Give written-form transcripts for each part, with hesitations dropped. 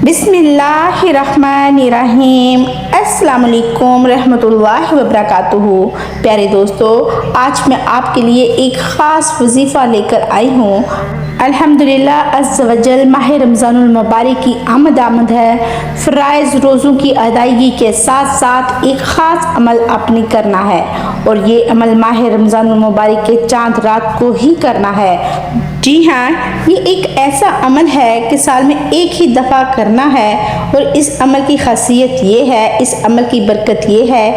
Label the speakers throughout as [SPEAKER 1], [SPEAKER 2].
[SPEAKER 1] बिस्मिल्लाहिर्रहमानिर्रहीम। अस्सलाम वालेकुम रहमतुल्लाहि व बरकातुहू। प्यारे दोस्तों, आज मैं आपके लिए एक ख़ास वजीफ़ा लेकर आई हूँ। अल्हम्दुलिल्लाह अज़्ज़ व जल माह रमज़ानुल मुबारक की आमद है। फ़राइज़ रोज़ों की अदायगी के साथ साथ एक ख़ास अमल आपने करना है और ये अमल माह रमज़ानुल मुबारक के चाँद रात को ही करना है। जी हाँ, ये एक ऐसा अमल है कि साल में एक ही दफ़ा करना है और इस अमल की खासियत ये है, इस अमल की बरकत ये है,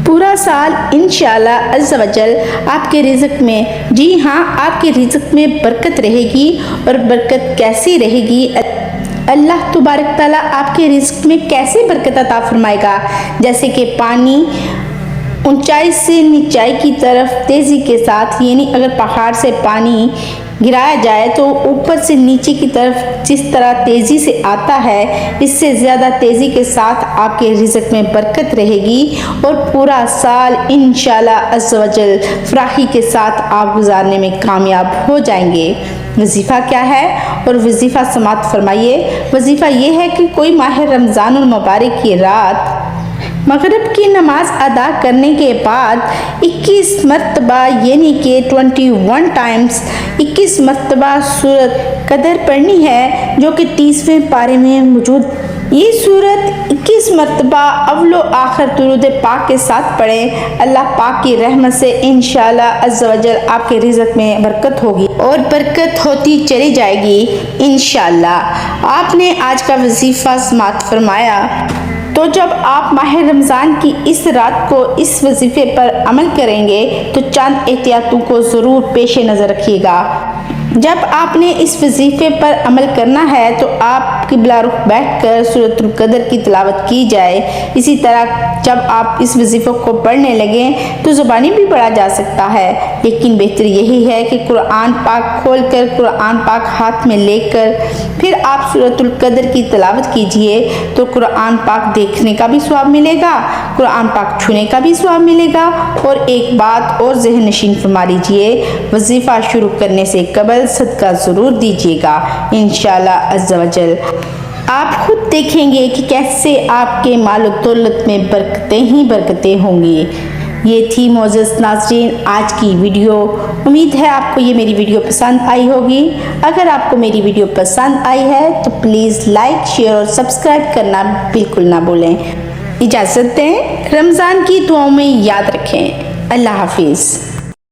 [SPEAKER 1] पूरा साल इंशाअल्लाह अज़्ज़ व जल आपके रिज़्क़ में, जी हाँ, आपके रिज़्क़ में बरकत रहेगी। और बरकत कैसी रहेगी? अल्लाह तबारक ताला आपके रिज़्क़ में कैसे बरकत अता फरमाएगा? जैसे कि पानी ऊंचाई से नीचाई की तरफ तेज़ी के साथ, यानी अगर पहाड़ से पानी गिराया जाए तो ऊपर से नीचे की तरफ जिस तरह तेज़ी से आता है, इससे ज़्यादा तेज़ी के साथ आपके रिज़्क़ में बरकत रहेगी और पूरा साल इंशाअल्लाह अज़्ज़ व जल फराही के साथ आप गुजारने में कामयाब हो जाएंगे। वजीफ़ा क्या है और वजीफ़ा समाअत फरमाइए। वजीफ़ा ये है कि कोई माह रमज़ानुल मुबारक की रात मगरिब की नमाज अदा करने के बाद 21 मरतबा यानी कि 21 टाइम्स 21 मरतबा सूरत कदर पढ़नी है, जो कि 30वें पारे में मौजूद। ये सूरत 21 मरतबा अव्वलो आखिर दुरूद पाक के साथ पढ़ें। अल्लाह पाक की रहमत से इंशाअल्लाह अज़्ज़ व जल आपके रिज़्क़ में बरकत होगी और बरकत होती चली जाएगी इंशाअल्लाह। आपने आज का वजीफ़ा समाअत फरमाया, तो जब आप माह रमज़ान की इस रात को इस वजीफ़े पर अमल करेंगे तो चंद एहतियातों को ज़रूर पेश नज़र रखिएगा। जब आपने इस वजीफ़े पर अमल करना है तो आप क़िबला रुख बैठकर सूरतुल कदर की तिलावत की जाए। इसी तरह जब आप इस वजीफ़े को पढ़ने लगें तो ज़ुबानी भी पढ़ा जा सकता है, लेकिन बेहतर यही है कि कुरान पाक खोलकर, कुरान पाक हाथ में लेकर फिर आप सूरतुल कदर की तिलावत कीजिए, तो कुरान पाक देखने का भी सवाब मिलेगा, कुरान पाक छूने का भी सवाब मिलेगा। और एक बात और ज़हन नशीन फरमा लीजिए, वजीफ़ा शुरू करने से कबल सदका ज़रूर दीजिएगा इंशाअल्लाह अज़्ज़ व जल। आप खुद देखेंगे कि कैसे आपके माल दौलत में बरकतें ही बरकतें होंगी। ये थी मोअज़्ज़ज़ नाज़रीन आज की वीडियो। उम्मीद है आपको ये मेरी वीडियो पसंद आई होगी। अगर आपको मेरी वीडियो पसंद आई है तो प्लीज़ लाइक, शेयर और सब्सक्राइब करना बिल्कुल ना भूलें। इजाज़त दें, रमज़ान की दुआओं में याद रखें। अल्लाह हाफिज़।